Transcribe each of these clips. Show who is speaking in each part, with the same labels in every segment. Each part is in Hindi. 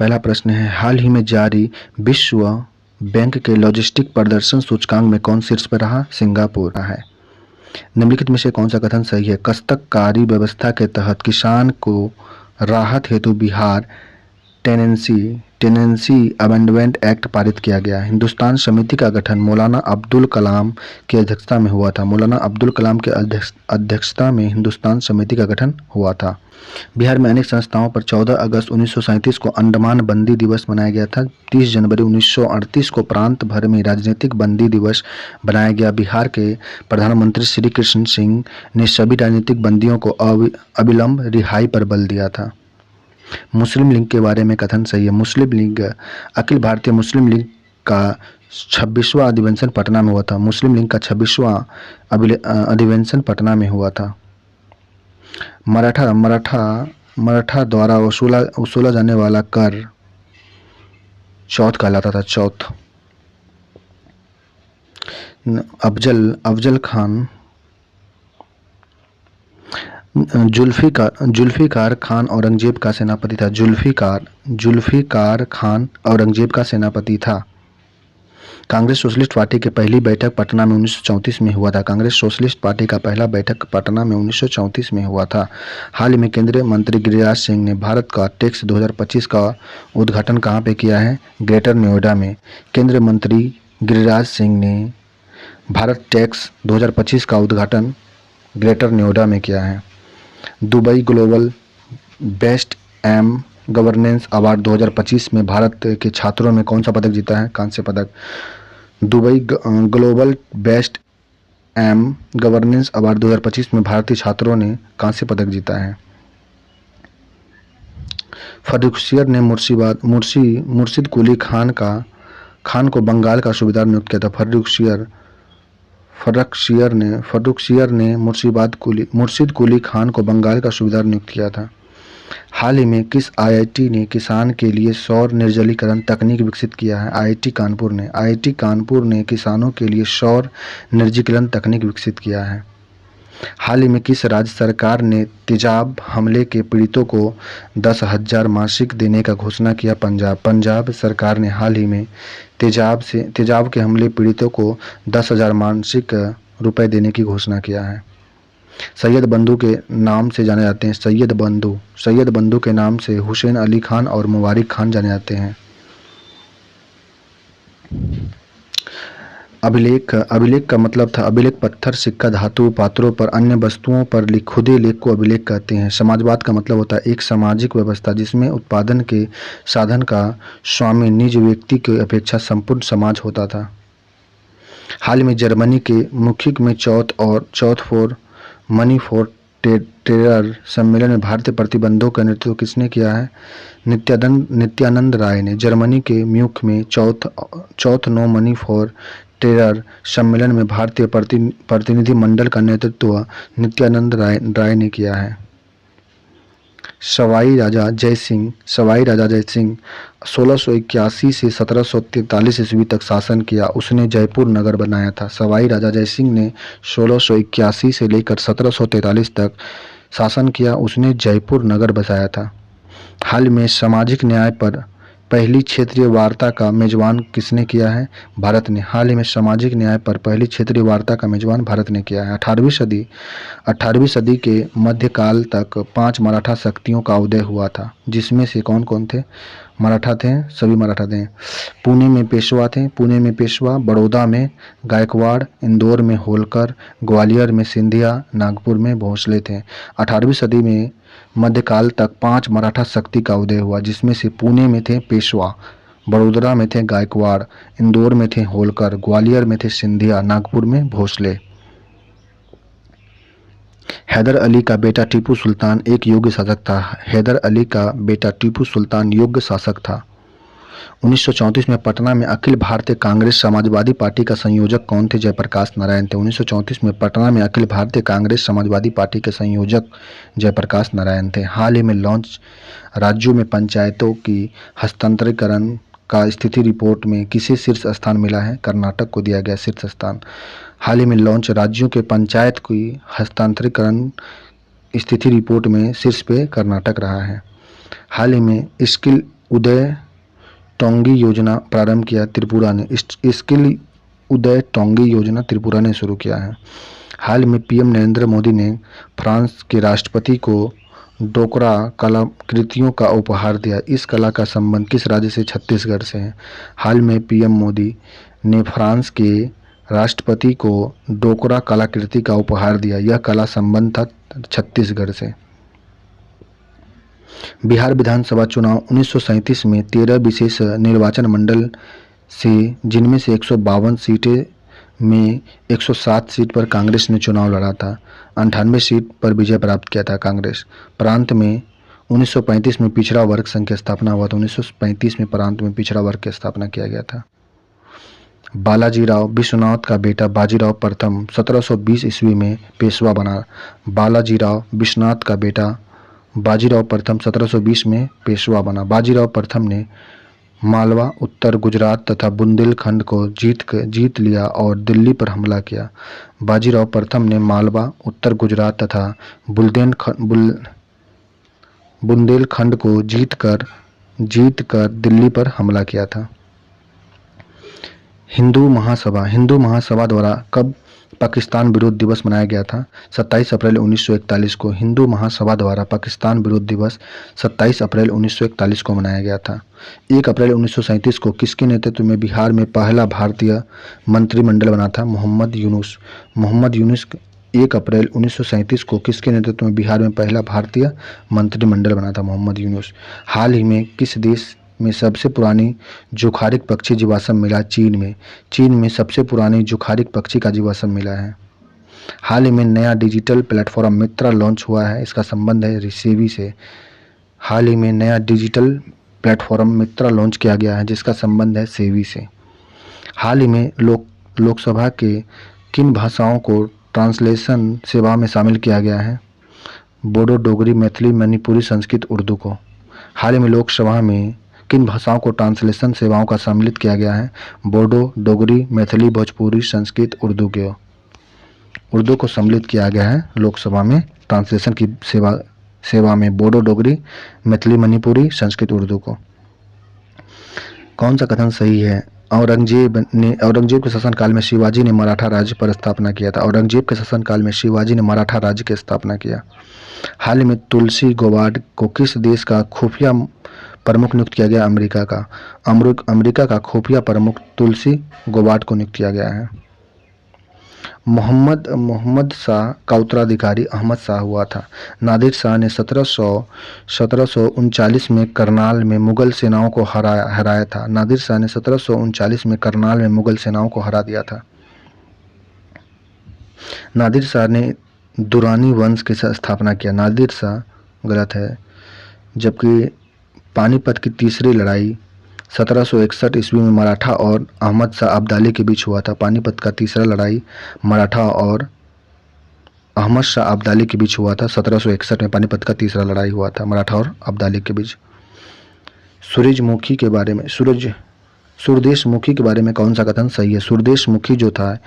Speaker 1: पहला प्रश्न है, हाल ही में जारी विश्व बैंक के लॉजिस्टिक प्रदर्शन सूचकांक में कौन शीर्ष पर रहा? सिंगापुर रहा है। निम्नलिखित में से कौन सा कथन सही है? कस्तकारी व्यवस्था के तहत किसान को राहत हेतु बिहार टेनेंसी अमेंडमेंट एक्ट पारित किया गया। हिंदुस्तान समिति का गठन मौलाना अब्दुल कलाम की अध्यक्षता में हुआ था। मौलाना अब्दुल कलाम के अध्यक्षता में हिंदुस्तान समिति का गठन हुआ था। बिहार में अनेक संस्थाओं पर 14 अगस्त 1937 को अंडमान बंदी दिवस मनाया गया था। 30 जनवरी 1938 को प्रांत भर में राजनीतिक बंदी दिवस बनाया गया। बिहार के प्रधानमंत्री श्री कृष्ण सिंह ने सभी राजनीतिक बंदियों को अविलंब रिहाई पर बल दिया था। मुस्लिम लीग के बारे में कथन सही है। मुस्लिम लीग अखिल भारतीय मुस्लिम लीग का 26वां अधिवेशन पटना में हुआ था। मुस्लिम लीग का 26वां अधिवेशन पटना में हुआ था। मराठा द्वारा वसूला जाने वाला कर चौथ कहलाता था। चौथ। अफजल खान जुल्फिकार खान औरंगजेब का सेनापति था। जुल्फिकार खान औरंगजेब का सेनापति था। कांग्रेस सोशलिस्ट पार्टी की पहली बैठक पटना में 1934 में हुआ था। कांग्रेस सोशलिस्ट पार्टी का पहला बैठक पटना में 1934 में हुआ था। हाल ही में केंद्रीय मंत्री गिरिराज सिंह ने भारत का टैक्स 2025 का उद्घाटन कहाँ पे किया है? ग्रेटर नोएडा में। केंद्रीय मंत्री गिरिराज सिंह ने भारत टैक्स 2025 का उद्घाटन ग्रेटर नोएडा में किया है। Dubai global best governance award 2025 में भारत के छात्रों में कौन सा पदक जीता है? कांस्य पदक। Dubai global best governance award 2025 में भारतीय छात्रों ने कांस्य पदक जीता है। फर्रुखसियर ने मुर्शिद कुली खान को बंगाल का सूबेदार नियुक्त किया था। फर्रुखसियर ने मुर्शिद कुली खान को बंगाल का सूबेदार नियुक्त किया था। हाल ही में किस आईआईटी ने किसान के लिए सौर निर्जलीकरण तकनीक विकसित किया है? आईआईटी कानपुर ने किसानों के लिए सौर निर्जलीकरण तकनीक विकसित किया है। हाल ही में किस राज्य सरकार ने तेजाब हमले के पीड़ितों को 10,000 मासिक देने का घोषणा किया? पंजाब सरकार ने हाल ही में तेजाब के हमले पीड़ितों को 10,000 मासिक रुपए देने की घोषणा किया है। सैयद बंधु के नाम से जाने जाते हैं। सैयद बंधु के नाम से हुसैन अली खान और मुबारिक खान जाने जाते हैं। अभिलेख का मतलब था अभिलेख पत्थर, सिक्का, धातु, पात्रों पर अन्य वस्तुओं पर खुदे लेख को अभिलेख कहते हैं। समाजवाद का मतलब होता है एक सामाजिक व्यवस्था जिसमें उत्पादन के साधन का स्वामी निज व्यक्ति की अपेक्षा संपूर्ण समाज होता था। हाल में जर्मनी के मुखिक में चौथ फॉर मनी फॉर टेरर सम्मेलन में भारतीय प्रतिबंधों का नेतृत्व किसने किया है? नित्यानंद राय ने। जर्मनी के म्यूनिख में चौथ नो मनी फॉर टेरर सम्मेलन में भारतीय प्रतिनिधि मंडल का नेतृत्व नित्यानंद राय ने किया है। सवाई राजा जय सिंह 1681 से 1743 ईस्वी तक शासन किया। उसने जयपुर नगर बनाया था। सवाई राजा जय सिंह ने 1681 से लेकर 1743 तक शासन किया। उसने जयपुर नगर बसाया था। हाल में सामाजिक न्याय पर पहली क्षेत्रीय वार्ता का मेजबान किसने किया है? भारत ने। हाल ही में सामाजिक न्याय पर पहली क्षेत्रीय वार्ता का मेजबान भारत ने किया है। 18वीं सदी के मध्यकाल तक 5 मराठा शक्तियों का उदय हुआ था, जिसमें से कौन कौन थे? मराठा थे, सभी मराठा थे। पुणे में पेशवा, बड़ौदा में गायकवाड़, इंदौर में होलकर, ग्वालियर में सिंधिया, नागपुर में भोसले थे। 18वीं सदी में मध्यकाल तक 5 मराठा शक्ति का उदय हुआ, जिसमें से पुणे में थे पेशवा, बड़ौदा में थे गायकवाड़, इंदौर में थे होलकर, ग्वालियर में थे सिंधिया, नागपुर में भोसले। हैदर अली का बेटा टीपू सुल्तान एक योग्य शासक था। हैदर अली का बेटा टीपू सुल्तान योग्य शासक था। 1934 में पटना में अखिल भारतीय कांग्रेस समाजवादी पार्टी का संयोजक कौन थे? जयप्रकाश नारायण थे। 1934 में पटना में अखिल भारतीय कांग्रेस समाजवादी पार्टी के संयोजक जयप्रकाश नारायण थे। हाल ही में लॉन्च राज्यों में पंचायतों की हस्तांतरीकरण का स्थिति रिपोर्ट में किसे शीर्ष स्थान मिला है? कर्नाटक को दिया गया शीर्ष स्थान। हाल ही में लॉन्च राज्यों के पंचायत की हस्तांतरीकरण स्थिति रिपोर्ट में शीर्ष पे कर्नाटक रहा है। हाल ही में उदय टोंगी योजना प्रारंभ किया त्रिपुरा ने। स्किल उदय टोंगी योजना त्रिपुरा ने शुरू किया है। हाल में पीएम नरेंद्र मोदी ने फ्रांस के राष्ट्रपति को डोकरा कलाकृतियों का उपहार दिया। इस कला का संबंध किस राज्य से? छत्तीसगढ़ से है। हाल में पीएम मोदी ने फ्रांस के राष्ट्रपति को डोकरा कलाकृति का उपहार दिया। यह कला संबंध था छत्तीसगढ़ से। बिहार विधानसभा चुनाव 1937 में 13 विशेष निर्वाचन मंडल से, जिनमें से 152 सीटें में 107 सीट पर कांग्रेस ने चुनाव लड़ा था। 98 सीट पर विजय प्राप्त किया था कांग्रेस। प्रांत में 1935 में पिछड़ा वर्ग संघ की स्थापना हुआ था। 1935 में प्रांत में पिछड़ा वर्ग की स्थापना किया गया था। बालाजीराव विश्वनाथ का बेटा बाजीराव प्रथम 1720 ईस्वी में पेशवा बना। बालाजीराव विश्वनाथ का बेटा बाजीराव प्रथम 1720 में पेशवा बना। बाजीराव प्रथम ने मालवा, उत्तर गुजरात तथा बुंदेलखंड को जीत लिया और दिल्ली पर हमला किया। बाजीराव प्रथम ने मालवा, उत्तर गुजरात तथा बुंदेलखंड को जीतकर दिल्ली पर हमला किया था। हिंदू महासभा द्वारा कब पाकिस्तान विरोध दिवस मनाया गया था? 27 अप्रैल 1941 को हिंदू महासभा द्वारा पाकिस्तान विरोध दिवस 27 अप्रैल 1941 को मनाया गया था। 1 अप्रैल 1937 को किसके नेतृत्व में बिहार में पहला भारतीय मंत्रिमंडल बना था? मोहम्मद यूनुस 1 अप्रैल 1937 को किसके नेतृत्व में बिहार में पहला भारतीय मंत्रिमंडल बना था? मोहम्मद यूनुस। हाल ही में किस देश में सबसे पुरानी जुखारिक पक्षी जीवाश्म मिला? चीन में सबसे पुरानी जुखारिक पक्षी का जीवाश्म मिला है। हाल ही में नया डिजिटल प्लेटफॉर्म मित्रा लॉन्च हुआ है। इसका संबंध है सेवी से। हाल ही में नया डिजिटल प्लेटफॉर्म मित्रा लॉन्च किया गया है, जिसका संबंध है सेवी से। हाल ही में लोकसभा के किन भाषाओं को ट्रांसलेशन सेवा में शामिल किया गया है? बोडो, डोगरी, मैथिली, मणिपुरी, संस्कृत, उर्दू को। हाल ही में लोकसभा में किन भाषाओं को ट्रांसलेशन सेवाओं का सम्मिलित किया गया है? बोडो, डोगरी, मैथिली, भोजपुरी, संस्कृत, उर्दू को सम्मिलित किया गया है लोकसभा में ट्रांसलेशन की सेवा में। बोडो, डोगरी, मैथिली, मणिपुरी, संस्कृत, उर्दू को। कौन सा कथन सही है? औरंगजेब के शासनकाल में शिवाजी ने मराठा राज्य पर स्थापना किया था। औरंगजेब के शासनकाल में शिवाजी ने मराठा राज्य की स्थापना किया। हाल ही में तुलसी गौबाड को किस देश का खुफिया प्रमुख नियुक्त किया गया? अमेरिका का खुफिया प्रमुख तुलसी गौबाड को नियुक्त किया गया है। मोहम्मद शाह का उत्तराधिकारी अहमद शाह हुआ था। नादिर शाह ने 1739 में करनाल में मुगल सेनाओं को हराया था। नादिर शाह ने 1739 में करनाल में मुगल सेनाओं को हरा दिया था। नादिर शाह ने दुरानी वंश की स्थापना किया। नादिर शाह गलत है, जबकि पानीपत की तीसरी लड़ाई 1761 ईस्वी में मराठा और अहमद शाह अब्दाली के बीच हुआ था। पानीपत का तीसरा लड़ाई मराठा और अहमद शाह अब्दाली के बीच हुआ था। 1761 में पानीपत का तीसरा लड़ाई हुआ था मराठा और अब्दाली के बीच। सूरदेशमुखी के बारे में कौन सा कथन सही है? सूरदेशमुखी जो था,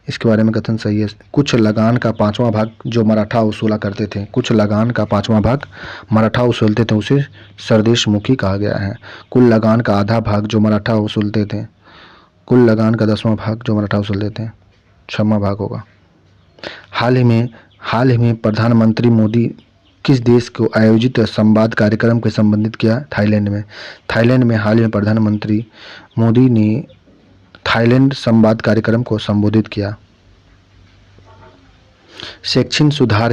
Speaker 1: इसके बारे में कथन सही है। कुछ लगान का 5वां भाग जो मराठा वसूला करते थे, कुछ लगान का 5वां भाग मराठा वसूलते थे, उसे सरदेशमुखी कहा गया है। कुल लगान का आधा भाग जो मराठा वसूलते थे, कुल लगान का 10वां भाग जो मराठा वसूलते थे, 6वां भाग होगा। हाल ही में प्रधानमंत्री मोदी किस देश को आयोजित संवाद कार्यक्रम के संबंधित किया? थाईलैंड में हाल ही में प्रधानमंत्री मोदी ने थाईलैंड संवाद कार्यक्रम को संबोधित किया। शैक्षणिक सुधार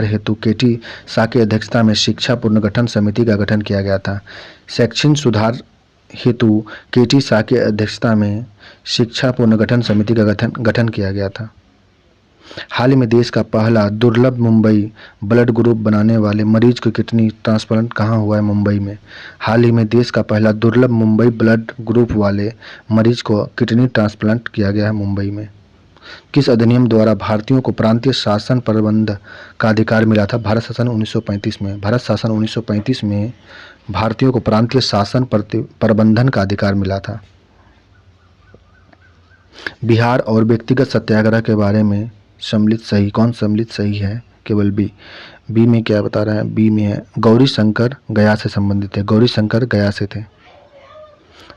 Speaker 1: हेतु केटी शाह की अध्यक्षता में शिक्षा पुनर्गठन समिति का गठन किया गया था। शैक्षणिक सुधार हेतु केटी शाह की अध्यक्षता में शिक्षा पुनर्गठन समिति का गठन किया गया था। हाल ही में देश का पहला दुर्लभ मुंबई ब्लड ग्रुप बनाने वाले मरीज को किडनी ट्रांसप्लांट कहाँ हुआ है? मुंबई में। हाल ही में देश का पहला दुर्लभ मुंबई ब्लड ग्रुप वाले मरीज को किडनी ट्रांसप्लांट किया गया है मुंबई में। किस अधिनियम द्वारा भारतीयों को प्रांतीय शासन प्रबंध का अधिकार मिला था? भारत शासन 1935 में। भारत शासन 1935 में भारतीयों को प्रांतीय शासन प्रबंधन का अधिकार मिला था। बिहार और व्यक्तिगत सत्याग्रह के बारे में सम्मिलित सही, कौन सम्मिलित सही है? केवल बी। बी में क्या बता रहा है? बी में है गौरी शंकर गया से संबंधित है, गौरी शंकर गया से थे।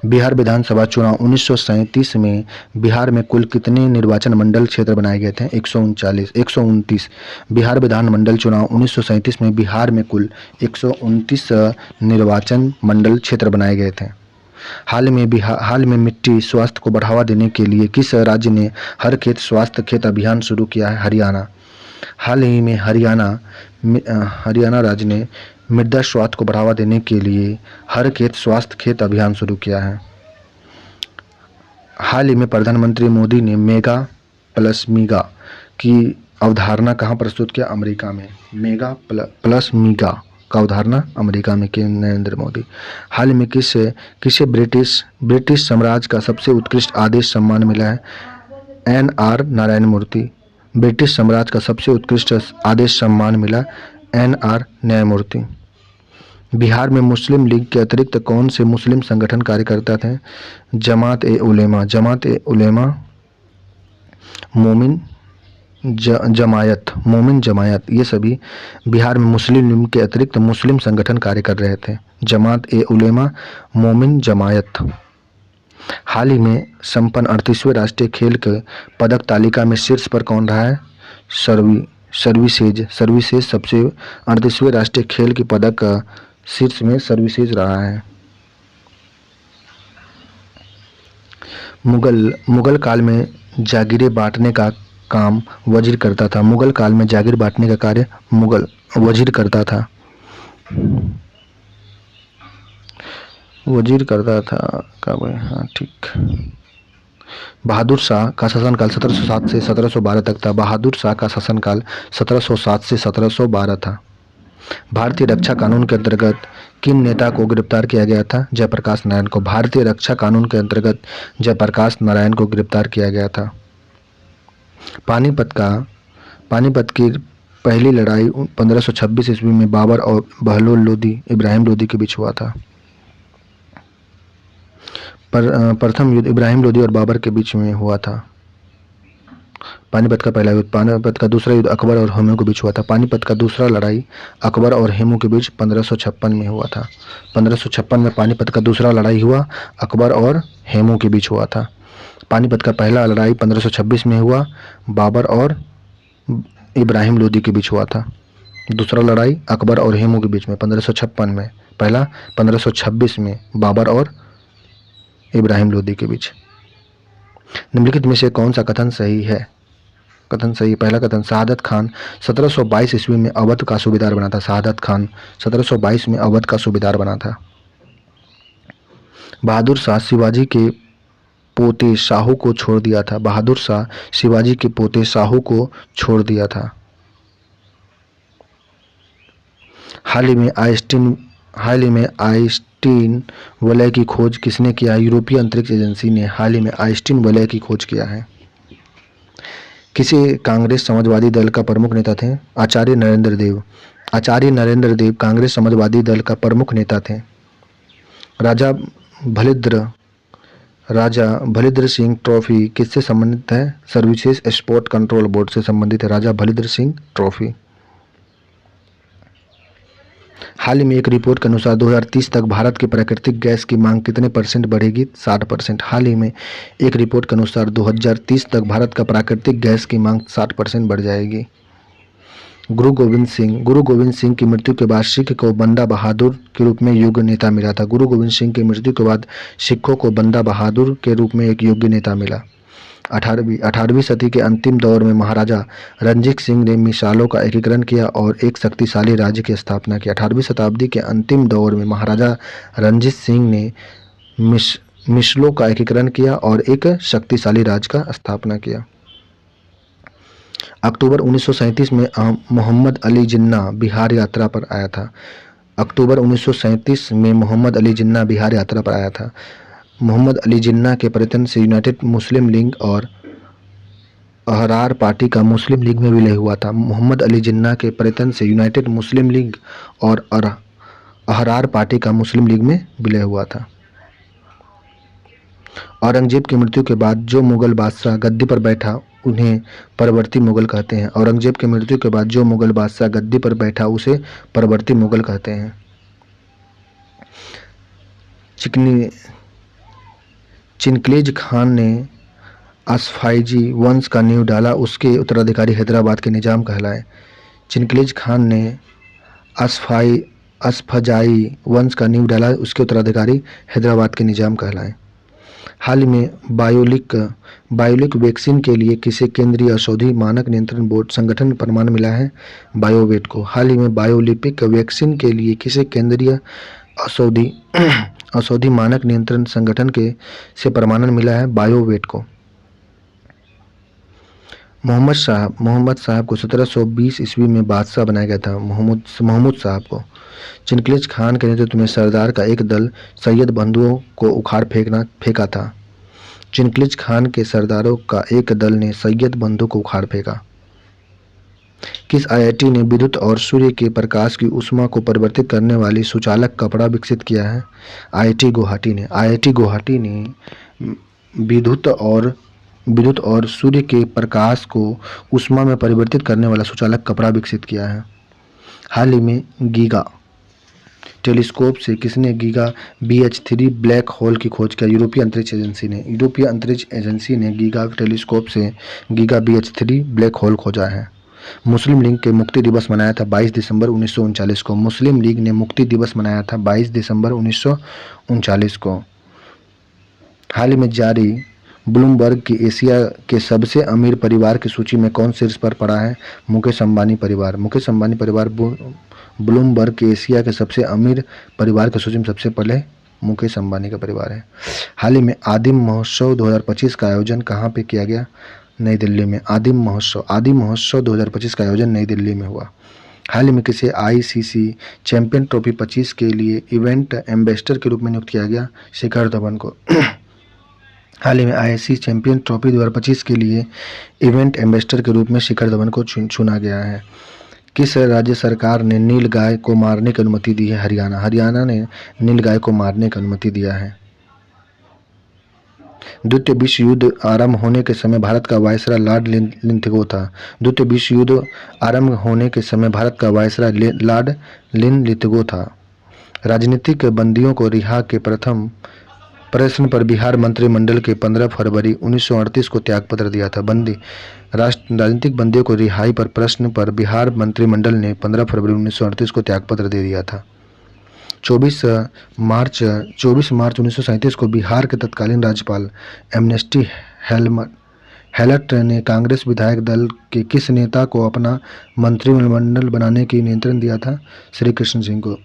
Speaker 1: बिहार विधानसभा चुनाव 1937 में बिहार में कुल कितने निर्वाचन मंडल क्षेत्र बनाए गए थे? 129। बिहार विधानमंडल चुनाव 1937 में बिहार में कुल 129 निर्वाचन मंडल क्षेत्र बनाए गए थे। हाल में मिट्टी स्वास्थ्य को बढ़ावा देने के लिए किस राज्य ने हर खेत स्वास्थ्य खेत अभियान शुरू किया है? हरियाणा। हाल ही में हरियाणा राज्य ने मृदा स्वास्थ्य को बढ़ावा देने के लिए हर खेत स्वास्थ्य खेत अभियान शुरू किया है। हाल ही में प्रधानमंत्री मोदी ने मेगा प्लस मीगा की अवधारणा कहाँ प्रस्तुत किया? अमेरिका में। मेगा प्लस मीगा का अवधारणा अमेरिका में की नरेंद्र मोदी। हाल में किसे ब्रिटिश साम्राज्य का सबसे उत्कृष्ट आदेश सम्मान मिला है? NR नारायण मूर्ति। ब्रिटिश साम्राज्य का सबसे उत्कृष्ट आदेश सम्मान मिला NR न्यायमूर्ति। बिहार में मुस्लिम लीग के अतिरिक्त कौन से मुस्लिम संगठन कार्य करते थे? जमात ए उलेमा, मोमिन जमायत, ये सभी बिहार में मुस्लिम लीग के अतिरिक्त मुस्लिम संगठन कार्य कर रहे थे। जमात ए उलेमा, मोमिन जमायत। हाल ही में संपन्न 38वें राष्ट्रीय खेल के पदक तालिका में शीर्ष पर कौन रहा है? सर्विसेज सबसे 38वें राष्ट्रीय खेल के पदक शीर्ष में सर्विसेज रहा है। मुगल काल में जागीरें बांटने का काम वजीर करता था। मुगल काल में जागीर बांटने का कार्य वजीर करता था। हाँ ठीक। बहादुर शाह का शासनकाल 1707 से 1712 तक था। बहादुर शाह का शासनकाल 1707 से 1712 था। भारतीय रक्षा कानून के अंतर्गत किन नेता को गिरफ्तार किया गया था? जयप्रकाश नारायण को। भारतीय रक्षा कानून के अंतर्गत जयप्रकाश नारायण को गिरफ्तार किया गया था। पानीपत की पहली लड़ाई 1526 ईस्वी में बाबर और बहलोल लोदी इब्राहिम लोदी के बीच हुआ था। प्रथम युद्ध इब्राहिम लोदी और बाबर के बीच में हुआ था। पानीपत का पहला युद्ध। पानीपत का दूसरा युद्ध अकबर और हेमू के बीच हुआ था। पानीपत का दूसरा लड़ाई अकबर और हेमू के बीच 1556 में हुआ था। 1556 में पानीपत का दूसरा लड़ाई हुआ, अकबर और हेमू के बीच हुआ था। पानीपत का पहला लड़ाई 1526 में हुआ, बाबर और इब्राहिम लोदी के बीच हुआ था। दूसरा लड़ाई अकबर और हेमू के बीच में 1556 में, पहला 1526 में बाबर और इब्राहिम लोदी के बीच। निम्नलिखित में से कौन सा कथन सही है? पहला कथन, शहादत खान 1722 ईस्वी में अवध का सूबेदार बना था। शहादत खान 1722 में अवध का सूबेदार बना था। बहादुर शाह शिवाजी के पोते शाहू को छोड़ दिया था। बहादुर शाह शिवाजी के पोते शाहू को छोड़ दिया था। हाल ही में आइंस्टीन वलय की खोज किसने किया? यूरोपीय अंतरिक्ष एजेंसी ने हाल ही में आइंस्टीन वलय की खोज किया है। किसी कांग्रेस समाजवादी दल का प्रमुख नेता थे? आचार्य नरेंद्र देव। आचार्य नरेंद्र देव कांग्रेस समाजवादी दल का प्रमुख नेता थे। राजा भलिद्र सिंह ट्रॉफी किससे संबंधित है? सर्विसेज स्पोर्ट कंट्रोल बोर्ड से संबंधित है राजा भलिद्र सिंह ट्रॉफी। हाल ही में एक रिपोर्ट के अनुसार 2030 तक भारत की प्राकृतिक गैस की मांग कितने % बढ़ेगी? 60%। हाल ही में एक रिपोर्ट के अनुसार 2030 तक भारत का प्राकृतिक गैस की मांग 60% बढ़ जाएगी। गुरु गोविंद सिंह की मृत्यु के बाद सिख को बंदा बहादुर के रूप में योग्य नेता मिला था। गुरु गोविंद सिंह की मृत्यु के बाद सिखों को बंदा बहादुर के रूप में एक योग्य नेता मिला। 18वीं सदी के अंतिम दौर में महाराजा रणजीत सिंह ने मिसालों का एकीकरण किया और एक शक्तिशाली राज्य की स्थापना की। 18वीं शताब्दी के अंतिम दौर में महाराजा रणजीत सिंह ने मिसलों का एकीकरण किया और एक शक्तिशाली राज्य का स्थापना किया। अक्टूबर 1937 में मोहम्मद अली जिन्ना बिहार यात्रा पर आया था। अक्टूबर 1937 में मोहम्मद अली जिन्ना बिहार यात्रा पर आया था। मोहम्मद अली जिन्ना के प्रयत्न से यूनाइटेड मुस्लिम लीग और अहरार पार्टी का मुस्लिम लीग में विलय हुआ था। मोहम्मद अली जिन्ना के प्रयत्न से यूनाइटेड मुस्लिम लीग और अहरार पार्टी का मुस्लिम लीग में विलय हुआ था। औरंगजेब की मृत्यु के बाद जो मुगल बादशाह गद्दी पर बैठा उन्हें परवर्ती मुगल कहते हैं। औरंगजेब की मृत्यु के बाद जो मुगल बादशाह गद्दी पर बैठा उसे परवर्ती मुगल कहते हैं। चिकनी चिनकलेज खान ने असफाइजी वंश का नींव डाला, उसके उत्तराधिकारी हैदराबाद के निजाम कहलाए। चिनकलेज खान ने असफजाई वंश का नींव डाला, उसके उत्तराधिकारी हैदराबाद के निजाम कहलाए। हाल ही में बायोलिक वैक्सीन के लिए किसे केंद्रीय औषधि मानक नियंत्रण बोर्ड संगठन में प्रमाण मिला है? बायोवेट को। हाल ही में बायोलिपिक वैक्सीन के लिए किसे केंद्रीय औषधि औषधि मानक नियंत्रण संगठन के से प्रमाणन मिला है? बायोवेट को। मोहम्मद साहब को 1720 ईस्वी में बादशाह बनाया गया था। महमूद साहब को। चिनकलेज खान के नेतृत्व में सरदार का एक दल सैयद बंधुओं को उखाड़ फेंका था। चिनकलेज खान के सरदारों का एक दल ने सैयद बंधु को उखाड़ फेंका। किस आईआईटी ने विद्युत और सूर्य के प्रकाश की ऊष्मा को परिवर्तित करने वाली सुचालक कपड़ा विकसित किया है? आईआईटी गुवाहाटी ने। आईआईटी गुवाहाटी ने विद्युत और सूर्य के प्रकाश को ऊष्मा में परिवर्तित करने वाला सुचालक कपड़ा विकसित किया है। हाल ही में गीगा टेलीस्कोप से किसने गीगा BH3 ब्लैक होल की खोज किया? यूरोपीय अंतरिक्ष एजेंसी ने। यूरोपीय अंतरिक्ष एजेंसी ने गीगा टेलीस्कोप से गीगा BH3 ब्लैक होल खोजा है। मुस्लिम लीग के मुक्ति दिवस मनाया था 22 दिसंबर 1939 को। मुस्लिम लीग ने मुक्ति दिवस मनाया था 22 दिसंबर 1939 को। हाल ही में जारी ब्लूमबर्ग की एशिया के सबसे अमीर परिवार की सूची में कौन शीर्ष पर पड़ा है? मुकेश अंबानी परिवार। मुकेश अंबानी परिवार ब्लूमबर्ग के एशिया के सबसे अमीर परिवार की सूची में सबसे पहले मुकेश अंबानी का परिवार है। हाल ही में आदिम महोत्सव 2025 का आयोजन कहाँ पे किया गया? नई दिल्ली में। आदिम महोत्सव 2025 का आयोजन नई दिल्ली में हुआ। हाल ही में किसे ICC चैंपियन ट्रॉफी 25 के लिए इवेंट एम्बेसडर के रूप में नियुक्त किया गया? शिखर धवन को। हाल ही में ICC चैंपियन ट्रॉफी 2025 के लिए इवेंट एम्बेसडर के रूप में शिखर धवन को चुना गया है। किस राज्य सरकार ने नील गाय को मारने की अनुमति दी है? हरियाणा ने नील गाय को मारने की अनुमति दिया है। द्वितीय विश्व युद्ध आरंभ होने के समय भारत का वायसराय लॉर्ड लिंथगो था। द्वितीय विश्व युद्ध आरंभ होने के समय भारत का वायसराय लॉर्ड लिंथगो था। राजनीतिक बंदियों को रिहा के प्रथम प्रश्न पर बिहार मंत्रिमंडल के 15 फरवरी 1938 को त्यागपत्र दिया था। राजनीतिक बंदियों को रिहाई पर प्रश्न पर बिहार मंत्रिमंडल ने 15 फरवरी 1938 को त्यागपत्र दे दिया था। 24 मार्च 1937 को बिहार के तत्कालीन राज्यपाल एमनेस्टी हेलट ने कांग्रेस विधायक दल के किस नेता को अपना मंत्रिमंडल बनाने की नियंत्रण दिया था? श्री कृष्ण सिंह को।